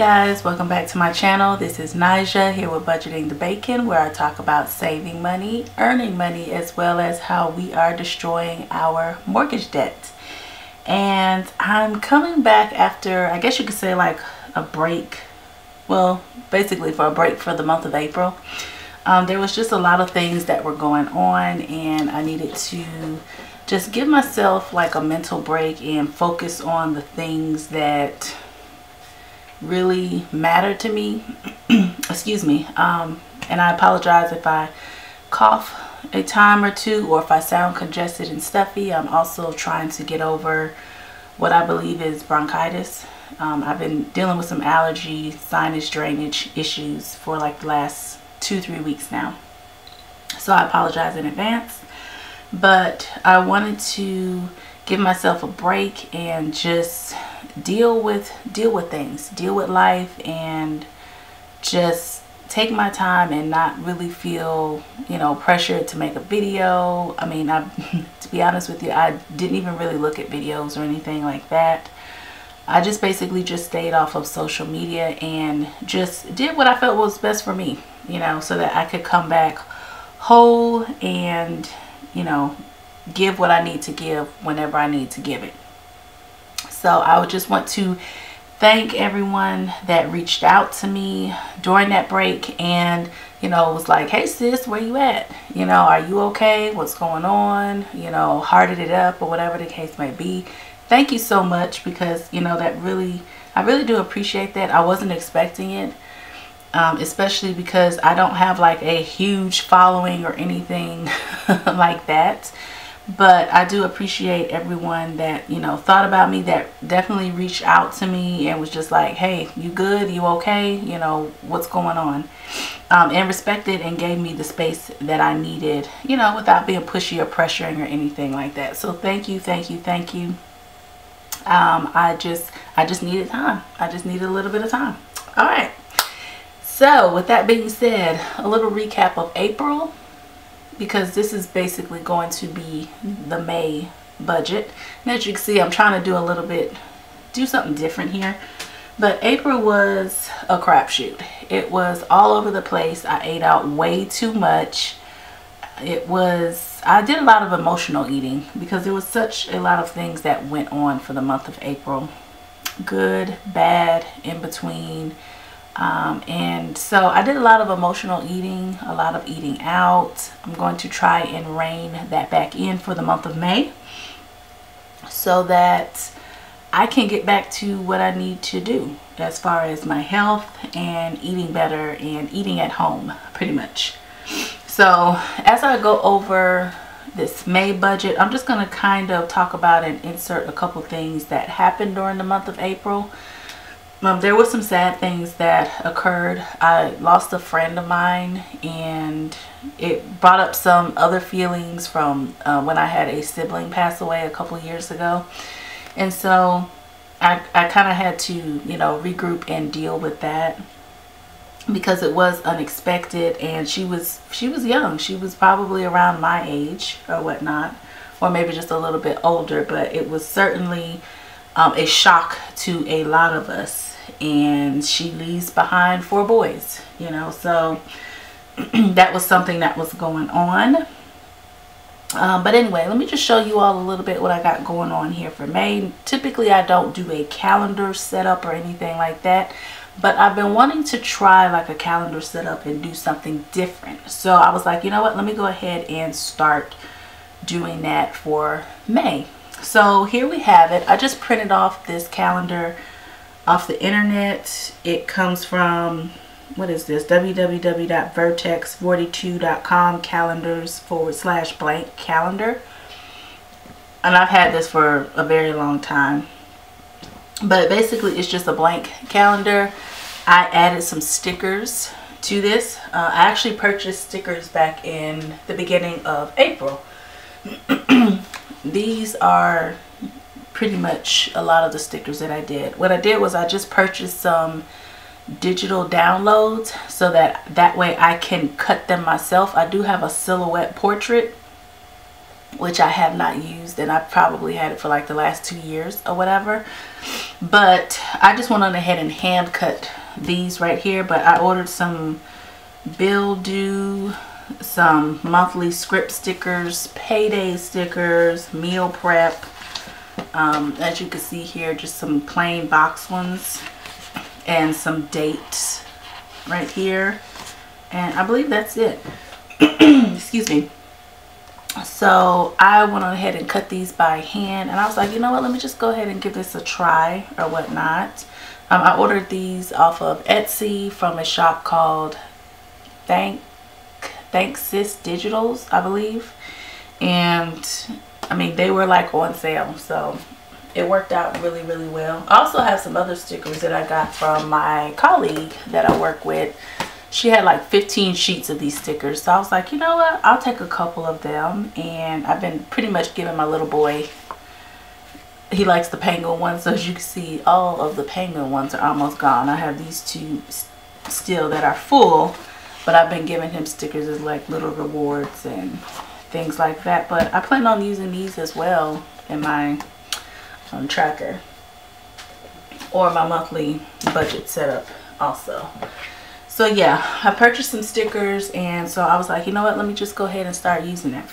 guys, welcome back to my channel. This is Nyjah here with Budgeting the Bacon, where I talk about saving money, earning money, as well as how we are destroying our mortgage debt. And I'm coming back after, I guess you could say, like a break. Well, basically for a break for the month of April. There was just a lot of things that were going on, and I needed to just give myself like a mental break and focus on the things that really matter to me. Excuse me. And I apologize if I cough a time or two, or if I sound congested and stuffy. I'm also trying to get over what I believe is bronchitis. I've been dealing with some allergy, sinus drainage issues for like the last 2-3 weeks now. So I apologize in advance. But I wanted to give myself a break and just deal with things, deal with life, and just take my time and not really feel, pressured to make a video. I mean, to be honest with you, I didn't even really look at videos or anything like that. I just basically just stayed off of social media and just did what I felt was best for me, so that I could come back whole and, give what I need to give whenever I need to give it. So I would just want to thank everyone that reached out to me during that break and, was like, hey sis, where you at? Are you okay? What's going on? Hearted it up or whatever the case may be. Thank you so much, because, I really do appreciate that. I wasn't expecting it, especially because I don't have like a huge following or anything like that. But I do appreciate everyone that, thought about me, that definitely reached out to me and was just like, hey, you good? You okay? What's going on? And respected and gave me the space that I needed, without being pushy or pressuring or anything like that. So thank you, thank you, thank you. I just needed time. I just needed a little bit of time. All right. So with that being said, a little recap of April, because this is basically going to be the May budget. And as you can see, I'm trying to do something different here. But April was a crapshoot. It was all over the place. I ate out way too much. I did a lot of emotional eating because there was such a lot of things that went on for the month of April. Good, bad, in between. And so I did a lot of emotional eating, a lot of eating out. I'm going to try and rein that back in for the month of May, so that I can get back to what I need to do as far as my health and eating better and eating at home, pretty much. So as I go over this May budget, I'm just going to kind of talk about and insert a couple things that happened during the month of April. There were some sad things that occurred. I lost a friend of mine, and it brought up some other feelings from when I had a sibling pass away a couple years ago. And so I kind of had to, regroup and deal with that, because it was unexpected, and she was young. She was probably around my age or whatnot, or maybe just a little bit older, but it was certainly a shock to a lot of us. And she leaves behind 4 boys, so that was something that was going on. But anyway, let me just show you all a little bit what I got going on here for May. Typically I don't do a calendar setup or anything like that, but I've been wanting to try like a calendar setup and do something different. So I was like, you know what, let me go ahead and start doing that for May. So here we have it. I just printed off this calendar off the internet. It comes from, what is this, www.vertex42.com calendars/blank calendar. And I've had this for a very long time, but basically it's just a blank calendar. I added some stickers to this. I actually purchased stickers back in the beginning of April. These are pretty much a lot of the stickers that I did. What I did was I just purchased some digital downloads so that way I can cut them myself. I do have a silhouette portrait which I have not used, and I've probably had it for like the last 2 years or whatever. But I just went on ahead and hand cut these right here. But I ordered some bill due, some monthly script stickers, payday stickers, meal prep. As you can see here, just some plain box ones and some dates right here. And I believe that's it. Excuse me. So I went on ahead and cut these by hand, and I was like, you know what, let me just go ahead and give this a try or whatnot. I ordered these off of Etsy from a shop called Thanks Sis Digitals, I believe. And I mean, they were like on sale, so it worked out really, really well. I also have some other stickers that I got from my colleague that I work with. She had like 15 sheets of these stickers. So I was like, you know what? I'll take a couple of them. And I've been pretty much giving my little boy, he likes the penguin ones. So as you can see, all of the penguin ones are almost gone. I have these two still that are full. But I've been giving him stickers as like little rewards and things like that. But I plan on using these as well in my tracker. Or my monthly budget setup also. So yeah, I purchased some stickers, and so I was like, you know what, let me just go ahead and start using it.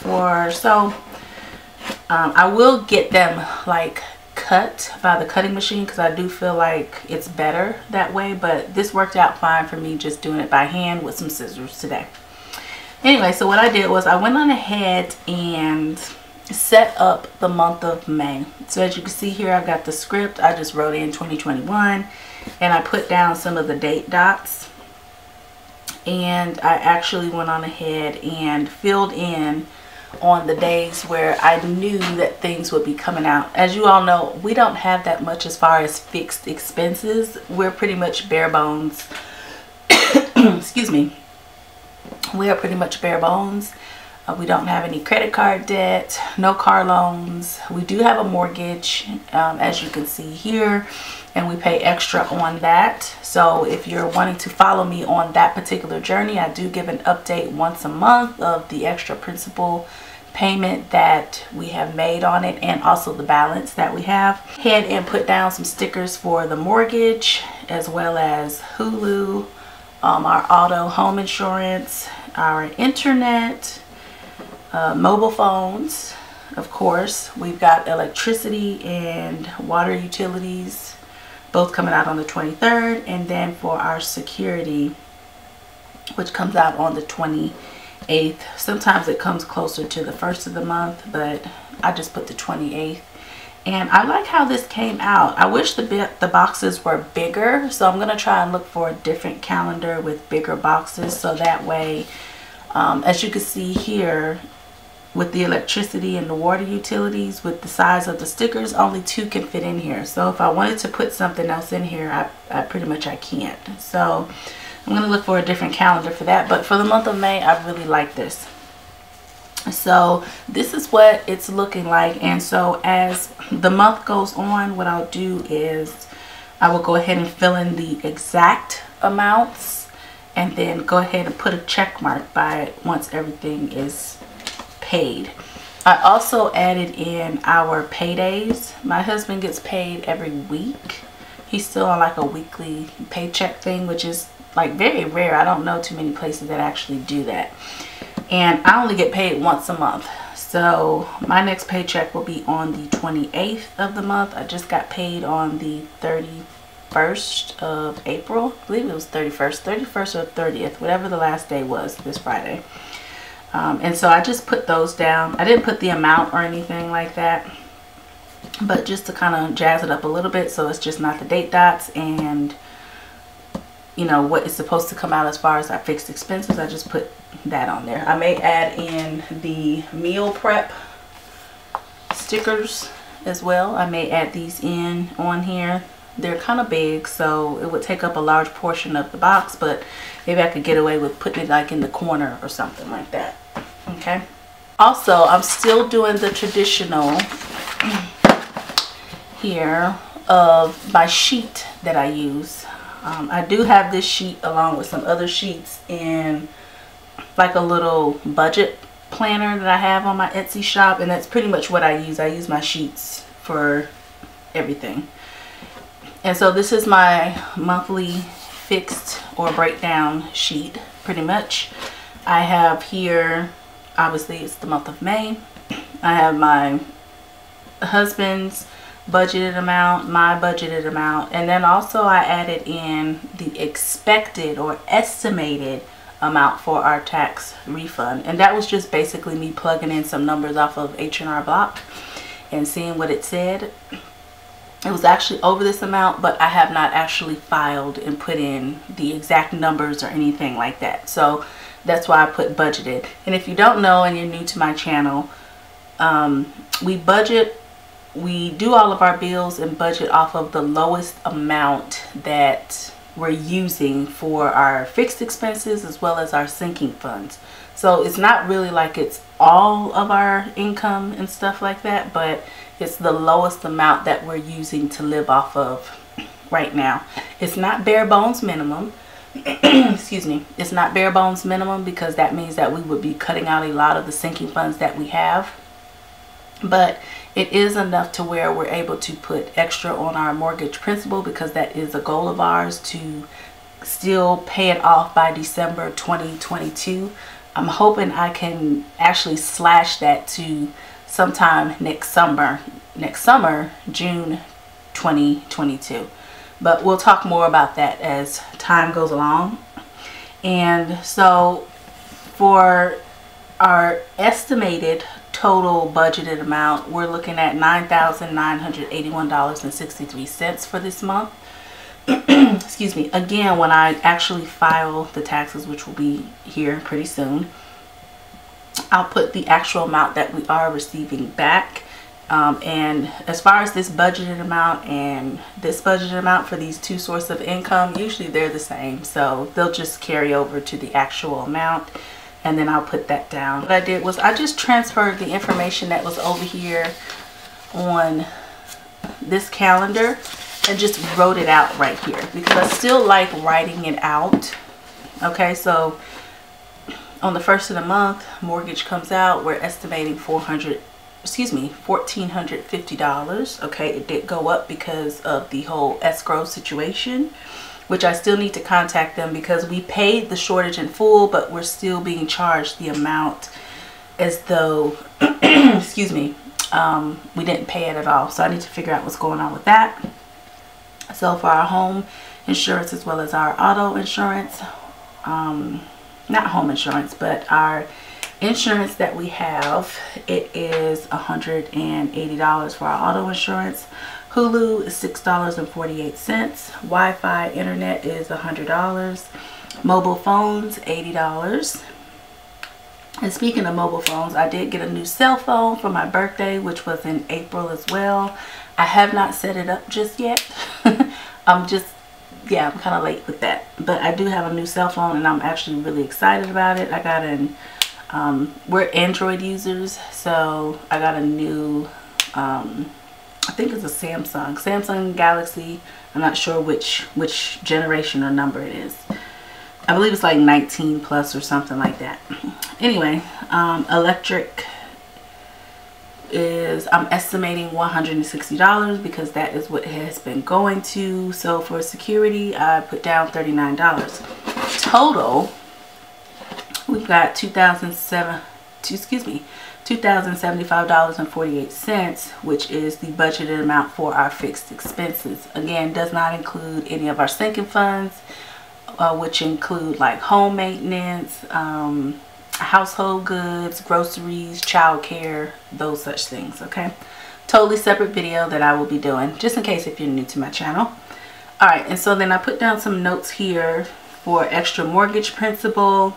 I will get them like cut by the cutting machine because I do feel like it's better that way, but this worked out fine for me just doing it by hand with some scissors today. Anyway, so what I did was I went on ahead and set up the month of May. So as you can see here, I've got the script. I just wrote in 2021, and I put down some of the date dots. And I actually went on ahead and filled in on the days where I knew that things would be coming out. As you all know, we don't have that much as far as fixed expenses. We're pretty much bare bones. Excuse me. We are pretty much bare bones. We don't have any credit card debt, no car loans. We do have a mortgage, as you can see here, and we pay extra on that. So if you're wanting to follow me on that particular journey, I do give an update once a month of the extra principal payment that we have made on it, and also the balance that we have. Head and put down some stickers for the mortgage, as well as Hulu, our auto, home insurance, our internet, mobile phones, of course. We've got electricity and water utilities, both coming out on the 23rd, and then for our security, which comes out on the 28th. Sometimes it comes closer to the first of the month, but I just put the 28th. And I like how this came out. I wish the boxes were bigger, so I'm gonna try and look for a different calendar with bigger boxes, so that way, as you can see here, with the electricity and the water utilities, with the size of the stickers, only 2 can fit in here. So if I wanted to put something else in here, I pretty much can't. So I'm going to look for a different calendar for that. But for the month of May, I really like this. So this is what it's looking like. And so as the month goes on, what I'll do is I will go ahead and fill in the exact amounts, and then go ahead and put a check mark by it once everything is paid. I also added in our paydays. My husband gets paid every week. He's still on like a weekly paycheck thing, which is like very rare. I don't know too many places that actually do that. And I only get paid once a month. So my next paycheck will be on the 28th of the month. I just got paid on the 31st of April. I believe it was 31st or 30th, whatever the last day was, this Friday. And so I just put those down. I didn't put the amount or anything like that, but just to kind of jazz it up a little bit, so it's just not the date dots and, you know, what is supposed to come out as far as our fixed expenses. I just put that on there. I may add in the meal prep stickers as well. I may add these in on here. They're kind of big, so it would take up a large portion of the box, but maybe I could get away with putting it like in the corner or something like that. Okay. Also, I'm still doing the traditional here of my sheet that I use. I do have this sheet along with some other sheets in like a little budget planner that I have on my Etsy shop, and that's pretty much what I use. I use my sheets for everything. And so this is my monthly fixed or breakdown sheet, pretty much. I have here, obviously it's the month of May, I have my husband's budgeted amount, my budgeted amount, and then also I added in the expected or estimated amount for our tax refund. And that was just basically me plugging in some numbers off of H&R Block and seeing what it said. It was actually over this amount, but I have not actually filed and put in the exact numbers or anything like that. So that's why I put budgeted. And if you don't know and you're new to my channel, we do all of our bills and budget off of the lowest amount that we're using for our fixed expenses as well as our sinking funds. So it's not really like it's all of our income and stuff like that, but it's the lowest amount that we're using to live off of right now. It's not bare bones minimum. Excuse me. It's not bare bones minimum, because that means that we would be cutting out a lot of the sinking funds that we have. But it is enough to where we're able to put extra on our mortgage principal, because that is a goal of ours, to still pay it off by December 2022. I'm hoping I can actually slash that to sometime next summer, June 2022. But we'll talk more about that as time goes along. And so for our estimated total budgeted amount, we're looking at $9,981.63 for this month. Excuse me. Again, when I actually file the taxes, which will be here pretty soon, I'll put the actual amount that we are receiving back. And as far as this budgeted amount and this budgeted amount for these two sources of income, usually they're the same. So they'll just carry over to the actual amount, and then I'll put that down. What I did was I just transferred the information that was over here on this calendar and just wrote it out right here, because I still like writing it out. Okay, so on the first of the month, mortgage comes out, we're estimating $1,450. Okay, it did go up because of the whole escrow situation, which I still need to contact them, because we paid the shortage in full, but we're still being charged the amount as though excuse me, we didn't pay it at all. So I need to figure out what's going on with that. So for our home insurance as well as our auto insurance, not home insurance, but our insurance that we have, it is $180 for our auto insurance. Hulu is $6.48. Wi-Fi internet is $100. Mobile phones, $80. And speaking of mobile phones, I did get a new cell phone for my birthday, which was in April as well. I have not set it up just yet. I'm kind of late with that. But I do have a new cell phone, and I'm actually really excited about it. I got an we're Android users, so I got a new I think it's a Samsung Galaxy. I'm not sure which generation or number it is. I believe it's like 19 plus or something like that. Anyway, electric is, I'm estimating $160, because that is what it has been going to. So for security, I put down $39. Total, we've got $2,075.48, which is the budgeted amount for our fixed expenses. Again, does not include any of our sinking funds, which include like home maintenance, household goods, groceries, childcare, those such things. Okay, totally separate video that I will be doing, just in case if you're new to my channel. All right, and so then I put down some notes here for extra mortgage principal.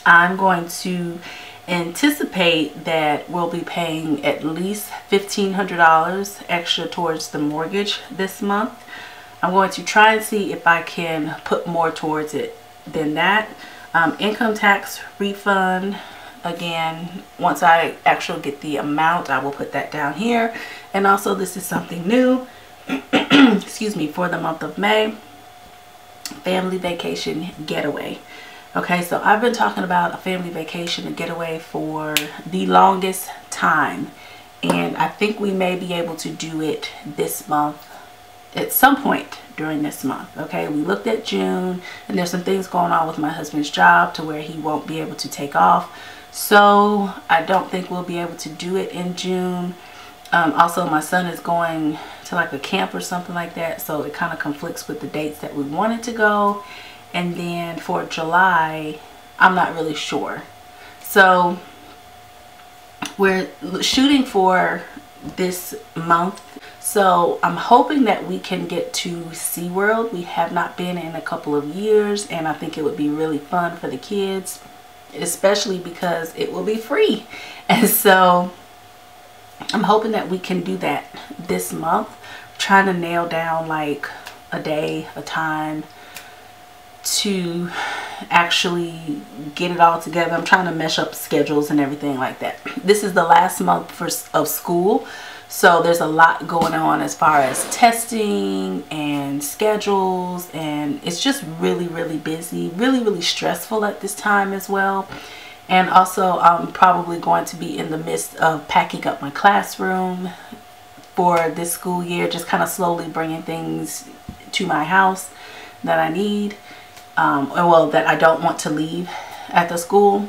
I'm going to anticipate that we'll be paying at least $1,500 extra towards the mortgage this month. I'm going to try and see if I can put more towards it than that. Income tax refund, again, once I actually get the amount, I will put that down here. And also, this is something new excuse me, for the month of May, family vacation getaway. Okay, so I've been talking about a family vacation and getaway for the longest time, and I think we may be able to do it this month at some point during this month. Okay, we looked at June, and there's some things going on with my husband's job to where he won't be able to take off, so I don't think we'll be able to do it in June. Also, my son is going to like a camp or something like that, so it kind of conflicts with the dates that we wanted to go. And then for July, I'm not really sure. So we're shooting for this month. So I'm hoping that we can get to SeaWorld. We have not been in a couple of years, and I think it would be really fun for the kids, especially because it will be free. And so I'm hoping that we can do that this month. I'm trying to nail down like a day, a time to actually get it all together. I'm trying to mesh up schedules and everything like that. This is the last month of school, so there's a lot going on as far as testing and schedules, and it's just really busy, really stressful at this time as well. And also I'm probably going to be in the midst of packing up my classroom for this school year, just kind of slowly bringing things to my house that I need. Well, that I don't want to leave at the school.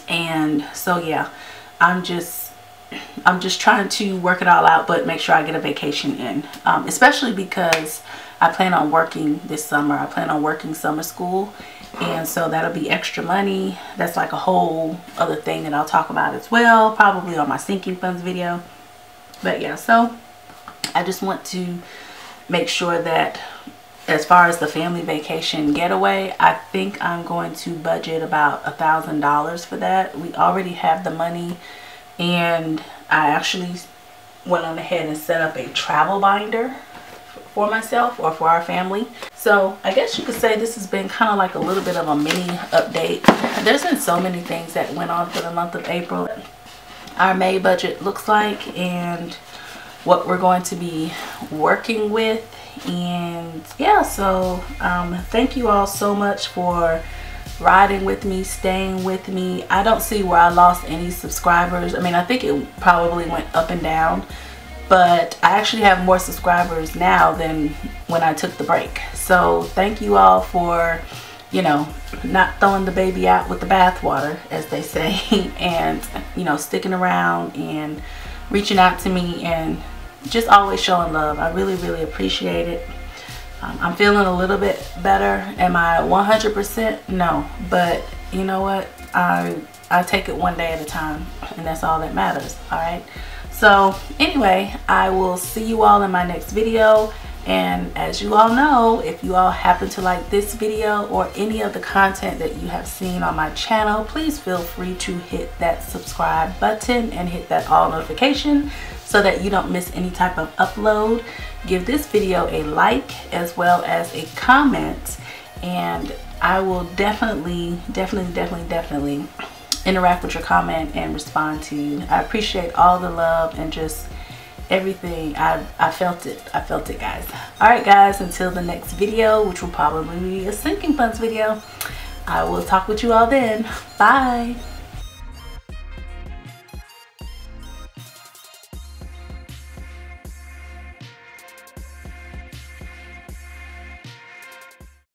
And so yeah, I'm just trying to work it all out, but make sure I get a vacation in, especially because I plan on working this summer. I plan on working summer school, and so that'll be extra money. That's like a whole other thing that I'll talk about as well, probably on my sinking funds video. But yeah, so I just want to make sure that as far as the family vacation getaway, I think I'm going to budget about $1,000 for that. We already have the money, and I actually went on ahead and set up a travel binder for myself or for our family. So I guess you could say this has been kind of like a little bit of a mini update. There's been so many things that went on for the month of April. Our May budget looks like, and what we're going to be working with. And yeah, so thank you all so much for riding with me, staying with me. I don't see where I lost any subscribers. I mean, I think it probably went up and down, but I actually have more subscribers now than when I took the break. So thank you all for, you know, not throwing the baby out with the bathwater, as they say, and, you know, sticking around and reaching out to me and just always showing love. I really appreciate it. I'm feeling a little bit better. Am I 100%? No, but you know what? I take it one day at a time, and that's all that matters. All right. So anyway, I will see you all in my next video. And as you all know, if you all happen to like this video or any of the content that you have seen on my channel, please feel free to hit that subscribe button and hit that all notification so that you don't miss any type of upload. Give this video a like as well as a comment, and I will definitely interact with your comment and respond to you. I appreciate all the love and just everything. I felt it, guys. All right guys, until the next video, which will probably be a sinking funds video, I will talk with you all then. Bye.